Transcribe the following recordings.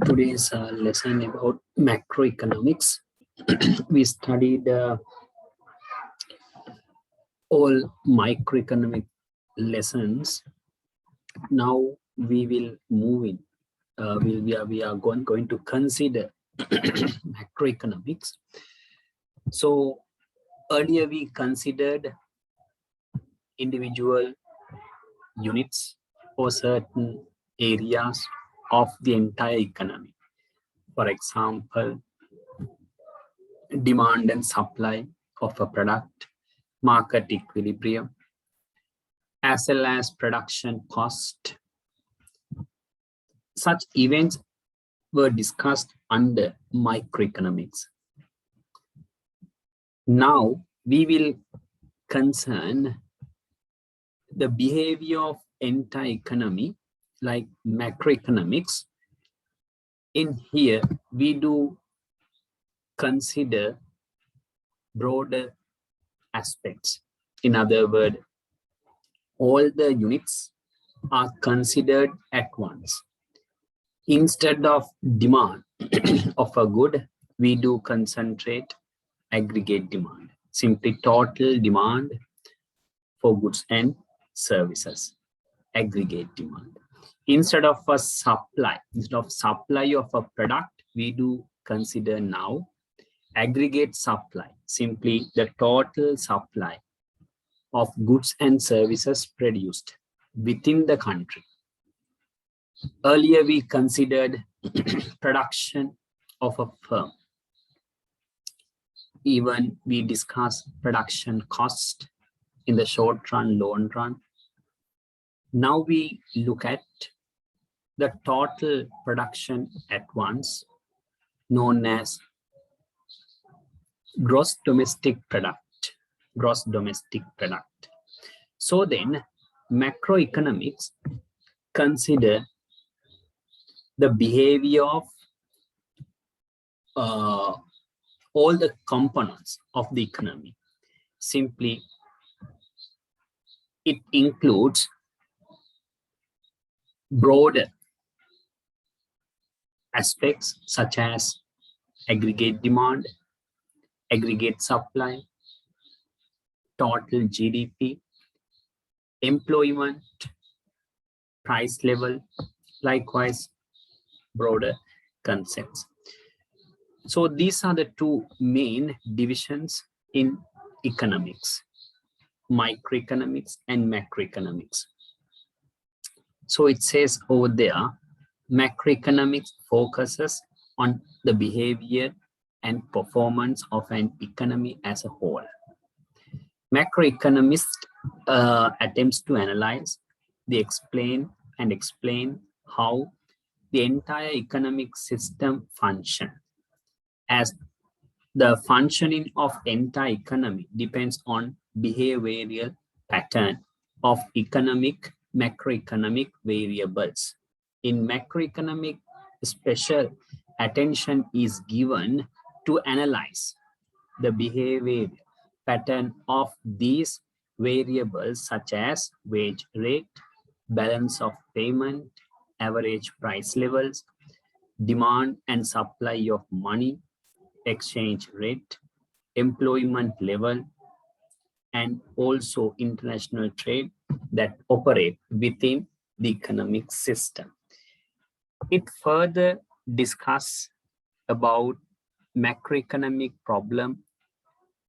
Today's lesson about macroeconomics. We studied all microeconomic lessons. Now we will move in. We are going to consider macroeconomics. So earlier we considered individual units or certain areas of the entire economy. For example, demand and supply of a product, market equilibrium, as well as production cost. Such events were discussed under microeconomics. Now we will concern the behavior of entire economy like macroeconomics. In here, we do consider broader aspects. In other words, all the units are considered at once. Instead of demand of a good, we do concentrate aggregate demand, simply total demand for goods and services, aggregate demand. Instead of a supply, of a product, we do consider now aggregate supply, simply the total supply of goods and services produced within the country. Earlier, we considered production of a firm. Even we discussed production cost in the short run, long run. Now we look at the total production at once, known as gross domestic product. So then, macroeconomics consider the behavior of all the components of the economy. Simply, it includes broader aspects such as aggregate demand, aggregate supply, total GDP, employment, price level, likewise broader concepts. So these are the two main divisions in economics, microeconomics and macroeconomics. So it says over there, macroeconomics focuses on the behavior and performance of an economy as a whole. Macroeconomist attempts to analyze, explain how the entire economic system functions, as the functioning of entire economy depends on behavioral pattern of macroeconomic variables. In macroeconomic, special attention is given to analyze the behavior pattern of these variables such as wage rate, balance of payment, average price levels, demand and supply of money, exchange rate, employment level, and also international trade that operate within the economic system. It further discusses about macroeconomic problem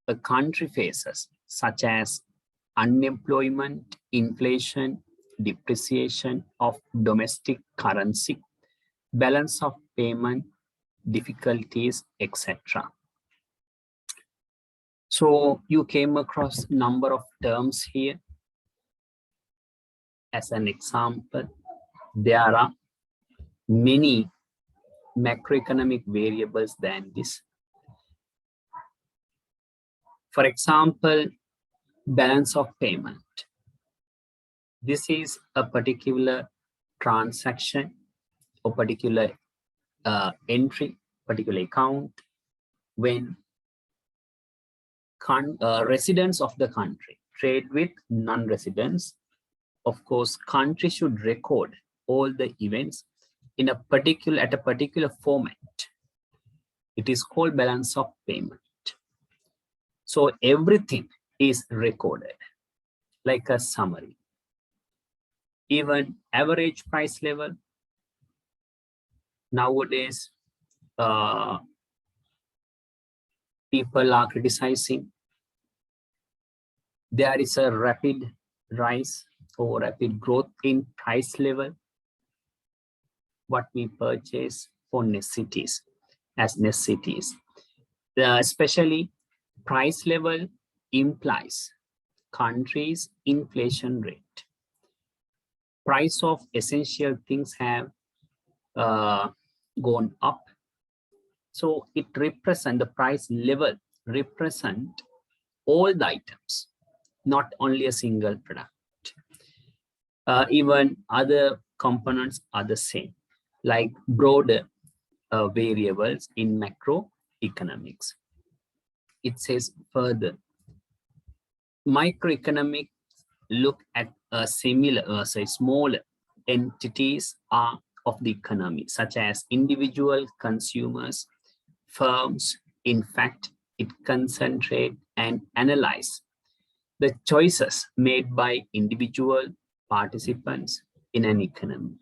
a country faces, such as unemployment, inflation, depreciation of domestic currency, balance of payment, difficulties, etc. So you came across number of terms here. As an example, there are many macroeconomic variables than this. For example, balance of payment. This is a particular transaction or particular entry, particular account when residents of the country trade with non-residents. Of course, country should record all the events in a particular format. It is called balance of payment. So everything is recorded like a summary. Even average price level. Nowadays, people are criticizing there is a rapid rise or rapid growth in price level. What we purchase for necessities as necessities. Especially price level implies country's inflation rate. Price of essential things have gone up. So it represents, the price level represent all the items, not only a single product. Even other components are the same, like broader variables in macroeconomics. It says further, microeconomics look at a smaller entities of the economy, such as individual consumers, firms. In fact, it concentrate and analyze the choices made by individual participants in an economy,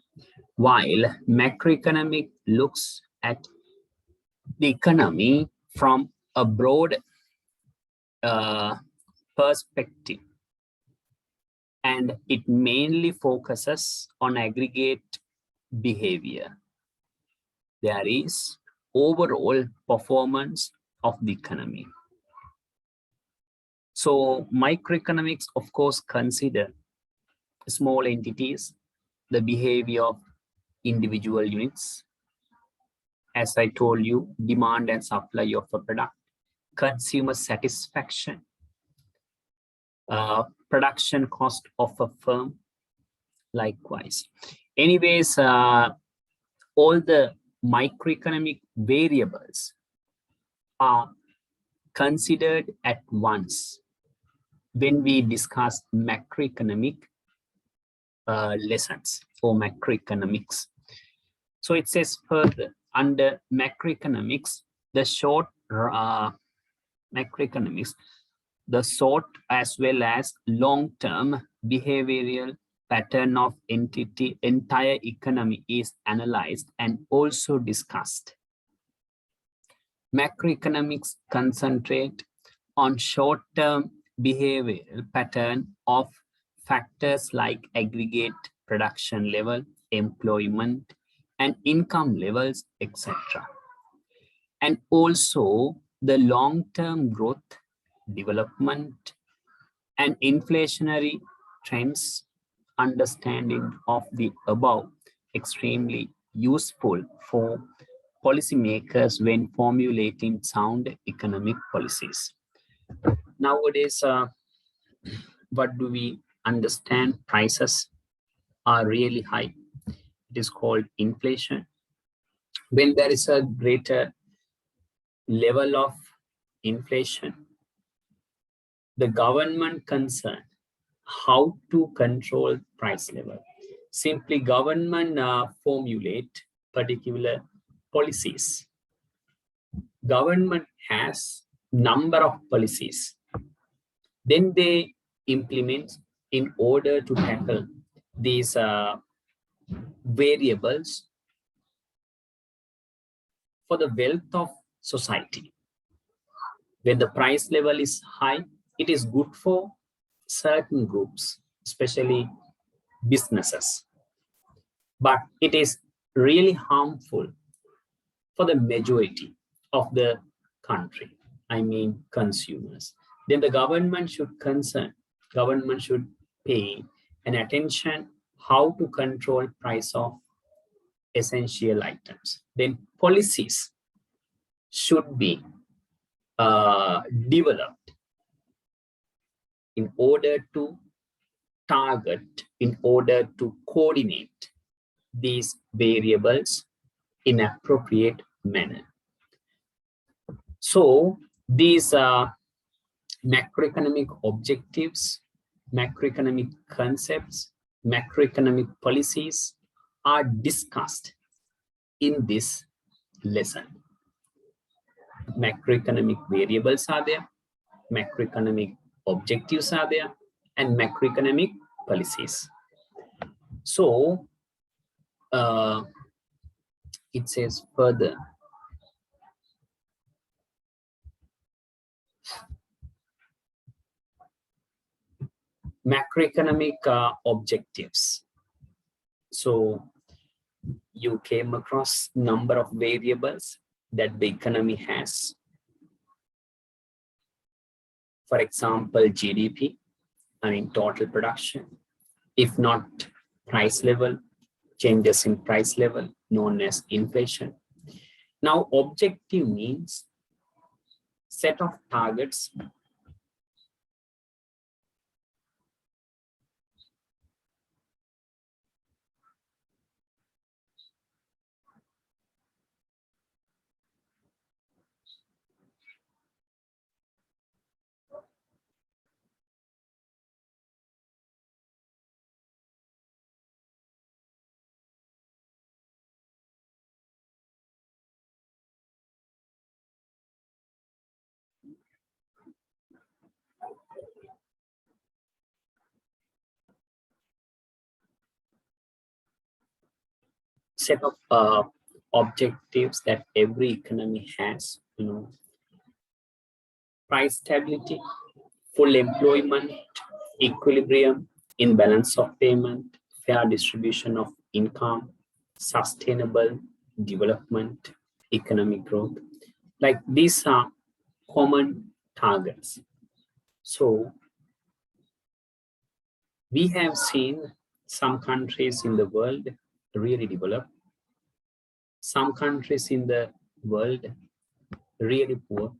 while macroeconomic looks at the economy from a broad perspective, and it mainly focuses on aggregate behavior. There is overall performance of the economy. So microeconomics, of course, consider small entities, the behavior of individual units. As I told you, demand and supply of a product, consumer satisfaction, production cost of a firm, likewise. Anyways, all the microeconomic variables are considered at once when we discuss macroeconomic lessons or macroeconomics. So it says further, under macroeconomics, the short macroeconomics, the short as well as long-term behavioral pattern of entire economy is analyzed and also discussed. Macroeconomics concentrate on short-term behavioral pattern of factors like aggregate production level, employment, and income levels, etc. And also the long-term growth, development, and inflationary trends. Understanding of the above extremely useful for policymakers when formulating sound economic policies. Nowadays, what do we understand? Prices are really high. It is called inflation. When there is a greater level of inflation, the government concerned how to control price level. Simply government formulate particular policies. Government has number of policies. Then they implement in order to tackle these variables for the wealth of society. When the price level is high, it is good for certain groups, especially businesses. But it is really harmful for the majority of the country, I mean consumers. Then the government should pay an attention how to control price of essential items. Then policies should be developed in order to target, in order to coordinate these variables in appropriate manner. So these macroeconomic objectives, macroeconomic concepts, macroeconomic policies are discussed in this lesson. Macroeconomic variables are there, macroeconomic objectives are there, and macroeconomic policies. So it says further, macroeconomic objectives. So you came across number of variables that the economy has. For example, GDP, total production, if not price level, changes in price level known as inflation. Now, objective means set of targets of objectives that every economy has, price stability, full employment, equilibrium in balance of payment, fair distribution of income, sustainable development, economic growth. Like these are common targets. So we have seen some countries in the world really develop, some countries in the world really poor,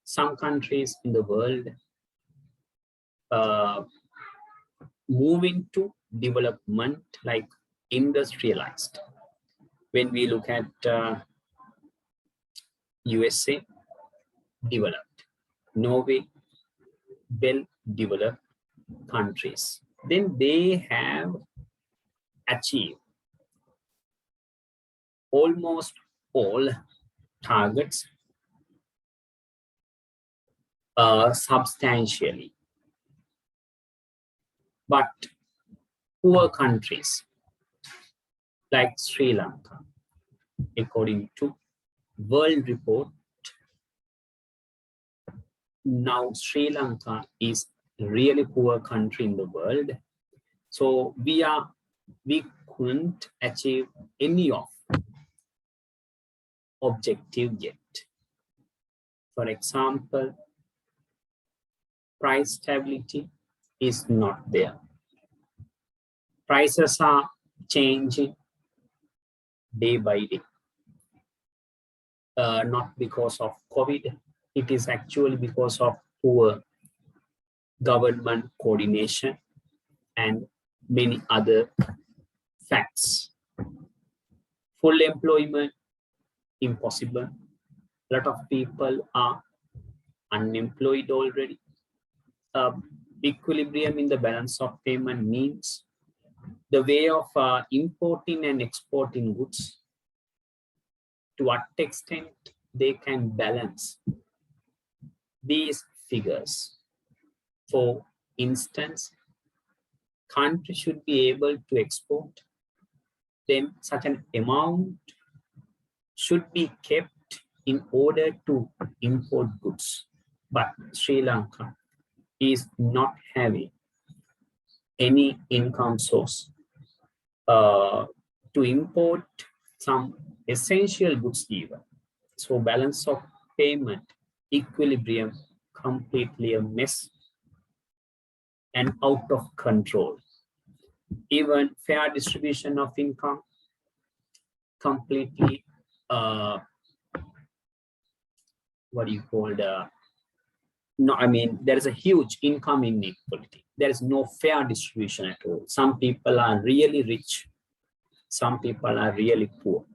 some countries in the world moving to development, like industrialized. When we look at USA, developed, Norway, well-developed countries, then they have achieved almost all targets substantially. But poor countries like Sri Lanka, according to World Report, now Sri Lanka is really poor country in the world. So we couldn't achieve any of objective yet. For example, price stability is not there. Prices are changing day by day. Not because of COVID, it is actually because of poor government coordination and many other facts. Full employment, impossible. A lot of people are unemployed already. Equilibrium in the balance of payment means the way of importing and exporting goods, to what extent they can balance these figures. For instance, country should be able to export, then such an amount should be kept in order to import goods. But Sri Lanka is not having any income source to import some essential goods even. So balance of payment, equilibrium, completely a mess and out of control. Even fair distribution of income, completely there is a huge income inequality. There is no fair distribution at all. Some people are really rich, some people are really poor.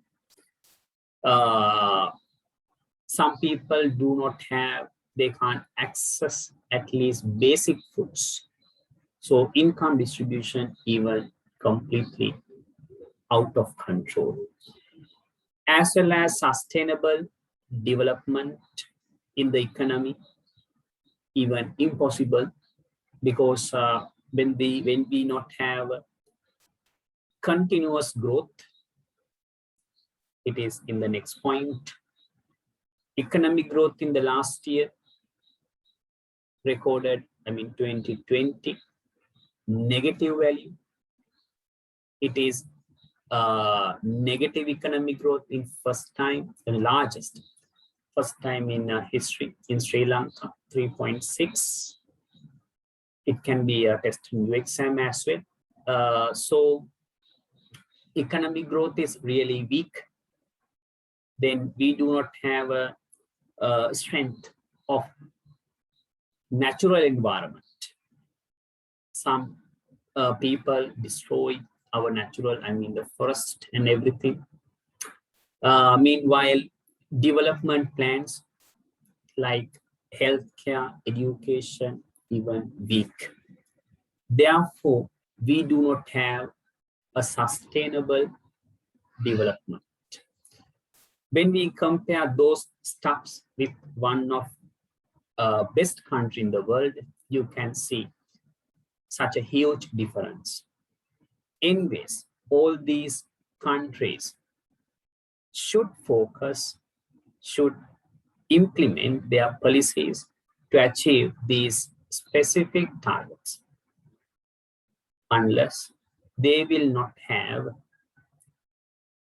Some people do not have, they can't access at least basic foods. So income distribution even completely out of control. as well as sustainable development in the economy, even impossible, because when we not have continuous growth, it is in the next point. Economic growth in the last year recorded, 2020, negative value. It is negative economic growth in first time, the largest first time in history in Sri Lanka, 3.6. It can be a test new exam as well. So economic growth is really weak. Then we do not have a strength of natural environment. Some people destroy our natural, the forest and everything. Meanwhile, development plans like healthcare, education, even weak. Therefore, we do not have a sustainable development. When we compare those stuffs with one of best country in the world, you can see such a huge difference. Anyways, all these countries should focus, should implement their policies to achieve these specific targets. Unless they will not have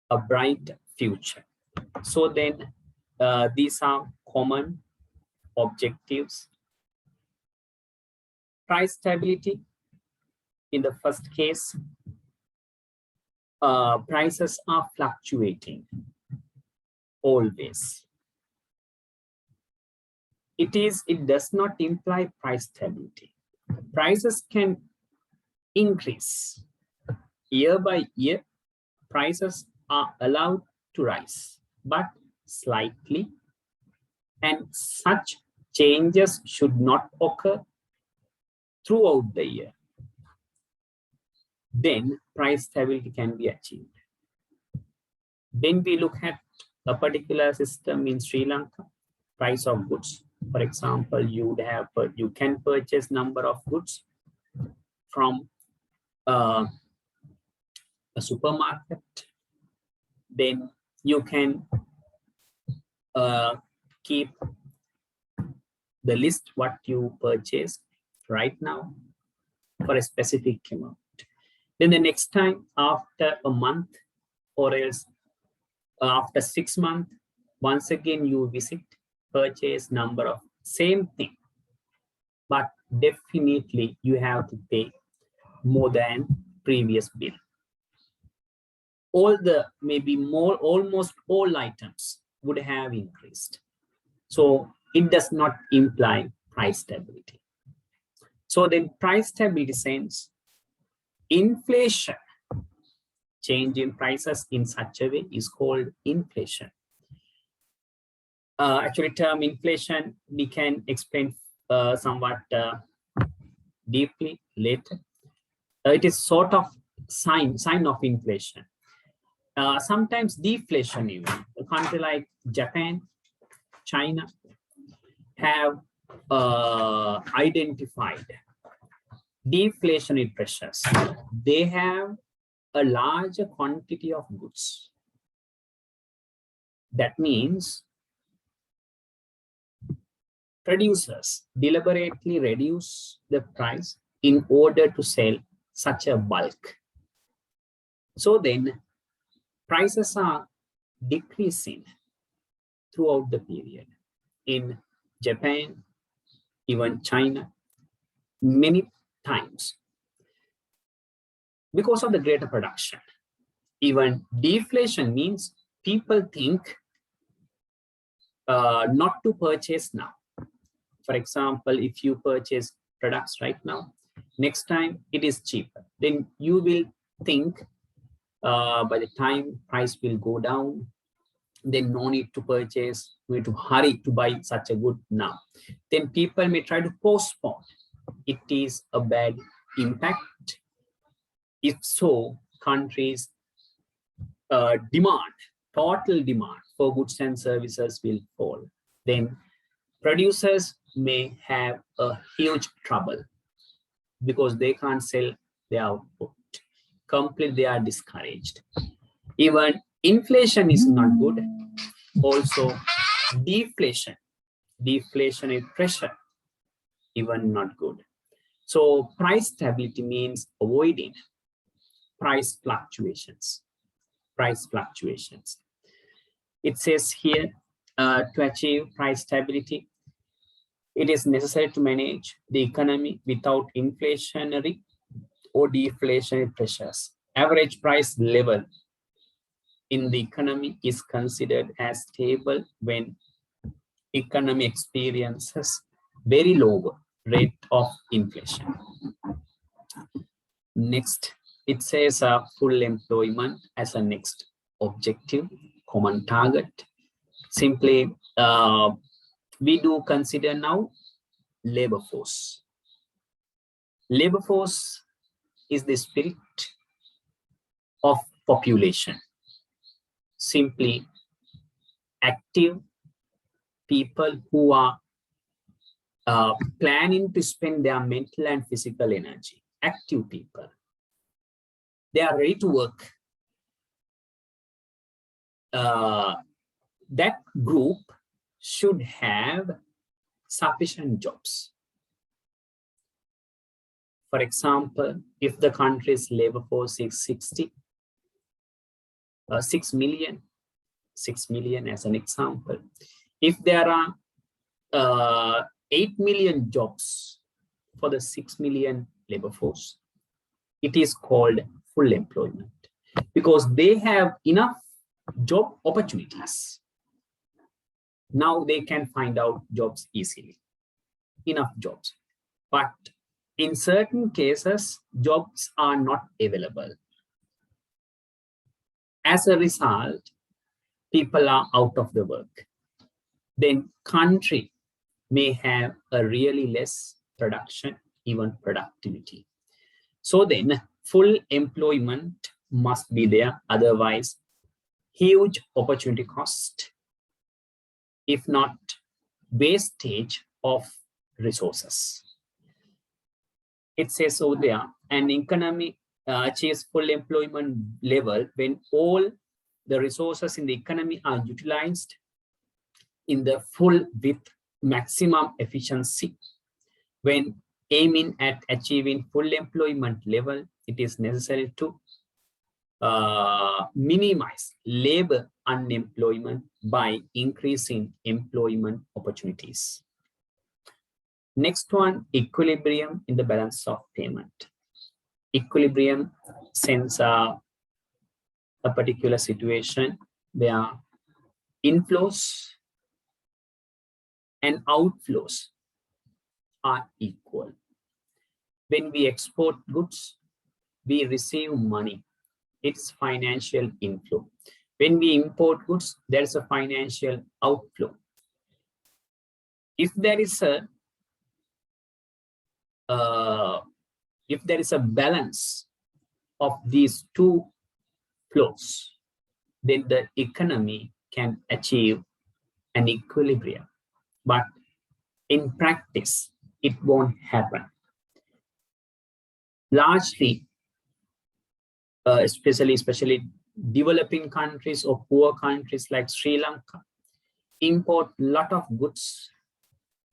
a bright future. So then these are common objectives. Price stability. In the first case, prices are fluctuating always. It does not imply price stability. Prices can increase year by year. Prices are allowed to rise, but slightly, and such changes should not occur throughout the year. Then price stability can be achieved. When we look at a particular system in Sri Lanka, price of goods, for example, you can purchase number of goods from a supermarket. Then you can keep the list what you purchased right now for a specific amount. Then the next time, after a month or else after 6 months, once again you visit, purchase number of same thing, but definitely you have to pay more than previous bill. Almost all items would have increased. So it does not imply price stability. So then price stability sense, inflation, change in prices in such a way is called inflation. Actually, term inflation we can explain somewhat deeply later. It is sort of sign of inflation. Sometimes deflation even. A country like Japan, China have identified deflationary pressures. They have a larger quantity of goods. That means producers deliberately reduce the price in order to sell such a bulk. So then prices are decreasing throughout the period. In Japan, even China, many times because of the greater production. Even deflation means people think not to purchase now. For example, if you purchase products right now, next time it is cheaper, then you will think by the time price will go down, then no need to purchase, we need to hurry to buy such a good now. Then people may try to postpone. It is a bad impact. If so, countries demand total demand for goods and services will fall. Then producers may have a huge trouble because they can't sell their output. Completely, they are discouraged. Even inflation is not good. Also, deflationary pressure, even not good. So price stability means avoiding price fluctuations. It says here, to achieve price stability, it is necessary to manage the economy without inflationary or deflationary pressures. Average price level in the economy is considered as stable when economy experiences very low rate of inflation. Next, it says full employment as a next objective, common target. Simply, we do consider now labor force. Labor force is the spirit of population. Simply active people who are planning to spend their mental and physical energy. Active people. They are ready to work. That group should have sufficient jobs. For example, if the country's labor force is 6 million as an example, if there are 8 million jobs for the 6 million labor force, it is called full employment because they have enough job opportunities. Now they can find out jobs easily, enough jobs. But in certain cases, jobs are not available. As a result, people are out of the work. Then country may have a really less production, even productivity. So then full employment must be there, otherwise huge opportunity cost, if not wastage of resources. It says so there, an economy achieves full employment level when all the resources in the economy are utilized in the full with maximum efficiency. When aiming at achieving full employment level, it is necessary to minimize labor unemployment by increasing employment opportunities. Next one, equilibrium in the balance of payment. Equilibrium sends a particular situation where inflows and outflows are equal. When we export goods, we receive money. It's financial inflow. When we import goods, there's a financial outflow. If there is a balance of these two flows, then the economy can achieve an equilibrium. But in practice, it won't happen. Largely, especially developing countries or poor countries like Sri Lanka, import a lot of goods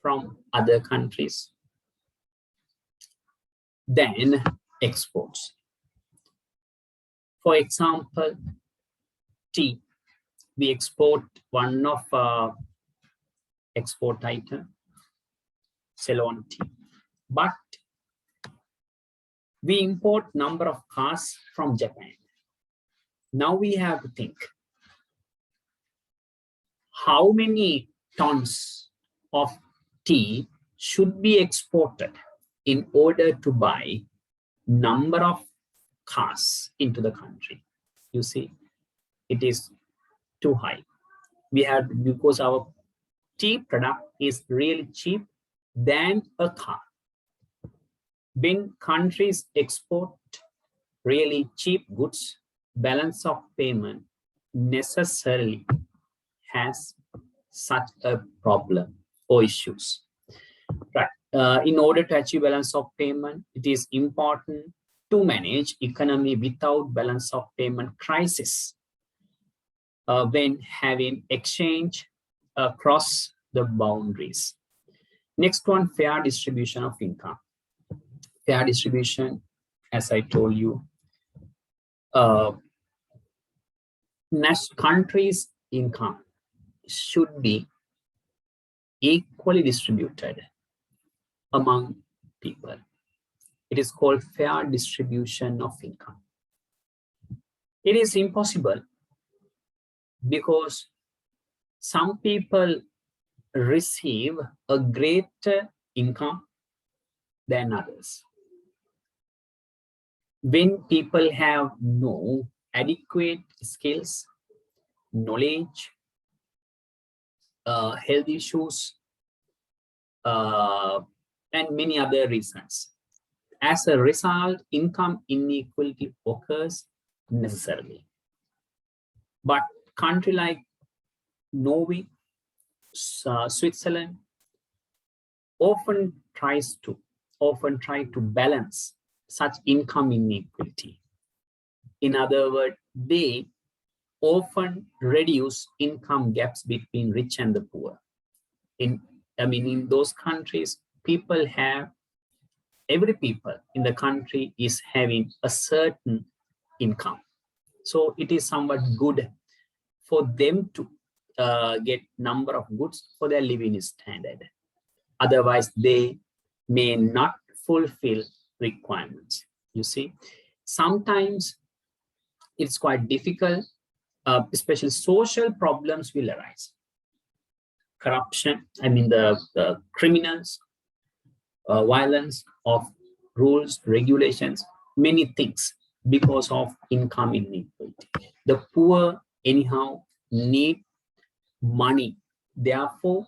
from other countries, then exports. For example, tea. We export one of export item, Ceylon tea. But we import number of cars from Japan. Now we have to think, how many tons of tea should be exported in order to buy number of cars into the country? You see, it is too high. We have, because our tea product is really cheap than a car. When countries export really cheap goods, balance of payment necessarily has such a problem or issues. Right. In order to achieve balance of payment, it is important to manage economy without balance of payment crisis when having exchange across the boundaries. Next one, fair distribution of income. Fair distribution, as I told you, countries' income should be equally distributed among people. It is called fair distribution of income. It is impossible because some people receive a greater income than others. When people have no adequate skills, knowledge, health issues, and many other reasons. As a result, income inequality occurs necessarily. But country like Norway, Switzerland often try to balance such income inequality. In other words, they often reduce income gaps between rich and the poor. In those countries, every people in the country is having a certain income. So it is somewhat good for them to get number of goods for their living standard. Otherwise, they may not fulfill requirements. You see, sometimes it's quite difficult, especially social problems will arise. Corruption, the criminals, violence of rules, regulations, many things because of income inequality. The poor anyhow need money. Therefore,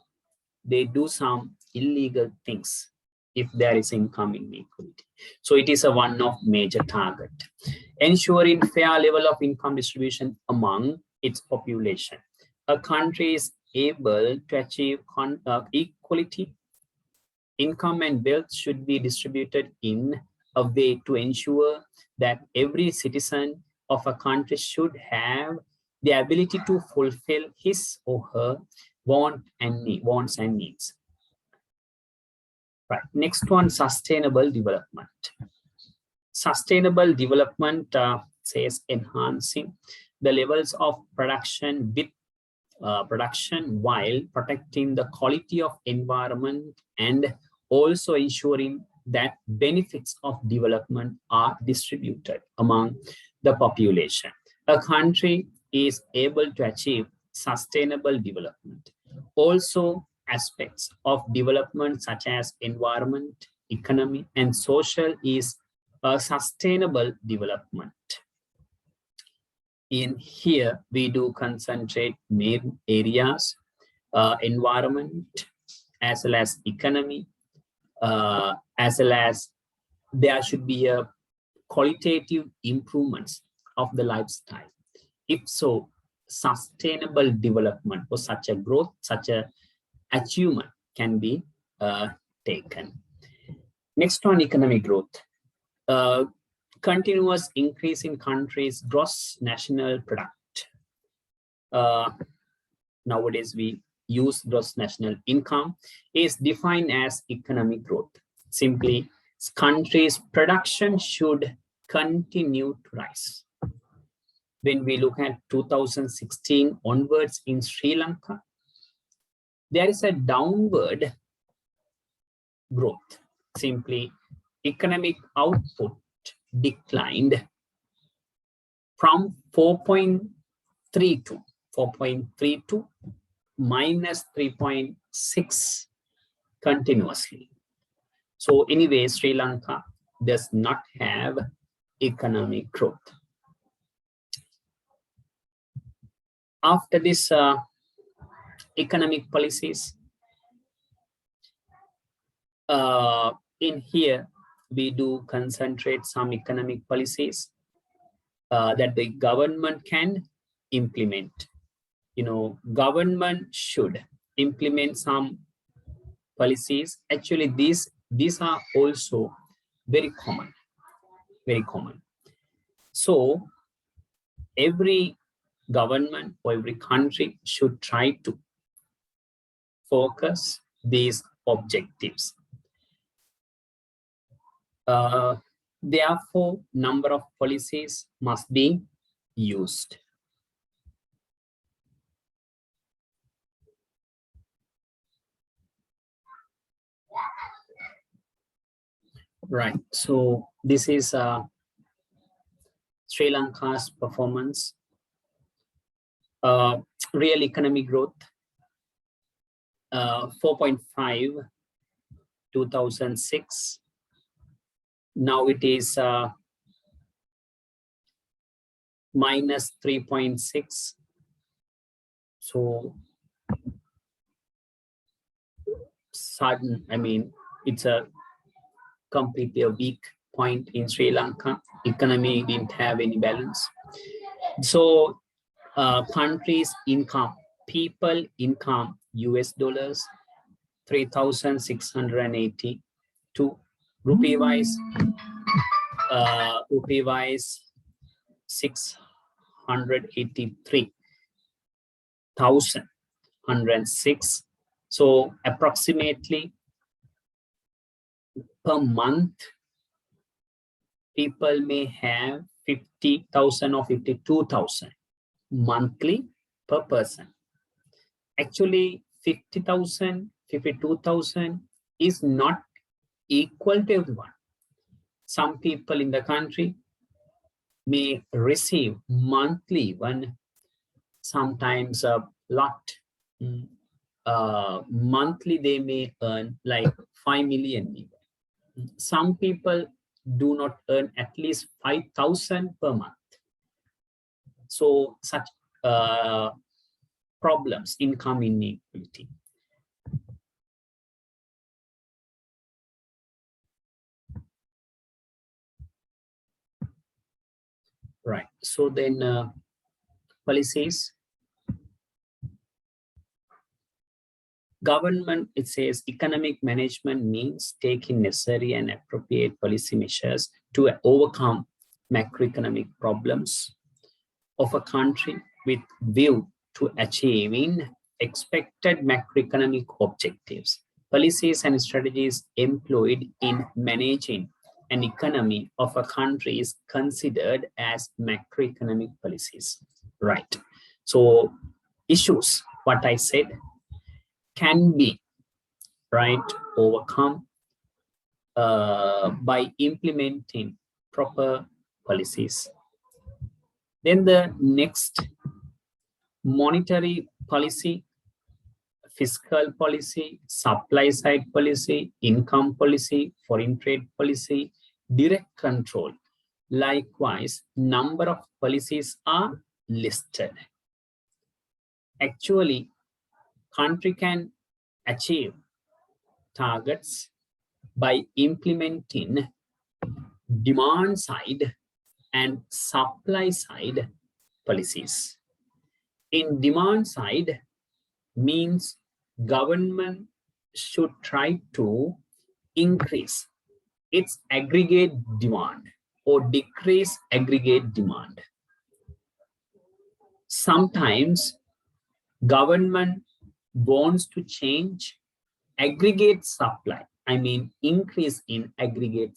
they do some illegal things if there is income inequality. So it is one of major target. Ensuring fair level of income distribution among its population. A country is able to achieve equality. Income and wealth should be distributed in a way to ensure that every citizen of a country should have the ability to fulfill his or her wants and needs. Right. Next one, sustainable development. Sustainable development says enhancing the levels of production while protecting the quality of environment and also ensuring that benefits of development are distributed among the population. A country is able to achieve sustainable development. Also, aspects of development such as environment, economy, and social is a sustainable development. In here, we do concentrate main areas, environment, as well as economy, as well as there should be a qualitative improvements of the lifestyle. If so, sustainable development for such a growth, such a achievement can be taken. Next one, economic growth. Continuous increase in countries' gross national product. Nowadays, we use gross national income is defined as economic growth. Simply, countries' production should continue to rise. When we look at 2016 onwards in Sri Lanka, there is a downward growth. Simply, economic output declined from 4.32 minus 3.6 continuously. So anyway, Sri Lanka does not have economic growth. After this economic policies, in here, we do concentrate some economic policies that the government can implement. Government should implement some policies. Actually, these are also very common, very common. So every government or every country should try to focus these objectives. Therefore, number of policies must be used. Right. So this is Sri Lanka's performance. Real economic growth, 4.5, 2006. Now it is minus 3.6. So sudden, it's a completely a weak point in Sri Lanka. Economy didn't have any balance. So countries income, people income, US dollars, 3,682. Rupee wise, 683,106. So approximately per month, people may have 50,000 or 52,000 monthly per person. Actually, 50,000, 52,000 is not equal to everyone. Some people in the country may receive monthly one, sometimes a lot. Monthly they may earn like 5 million. Some people do not earn at least 5,000 per month. So such problems, income inequality. Right. So then policies. Government, it says economic management means taking necessary and appropriate policy measures to overcome macroeconomic problems of a country with view to achieving expected macroeconomic objectives. Policies and strategies employed in managing an economy of a country is considered as macroeconomic policies. Right. So issues, what I said, can be overcome by implementing proper policies. Then the next, monetary policy, fiscal policy, supply side policy, income policy, foreign trade policy, direct control. Likewise, number of policies are listed. Actually, country can achieve targets by implementing demand side and supply side policies. In demand side means government should try to increase its aggregate demand or decrease aggregate demand. Sometimes government wants to change aggregate supply, increase in aggregate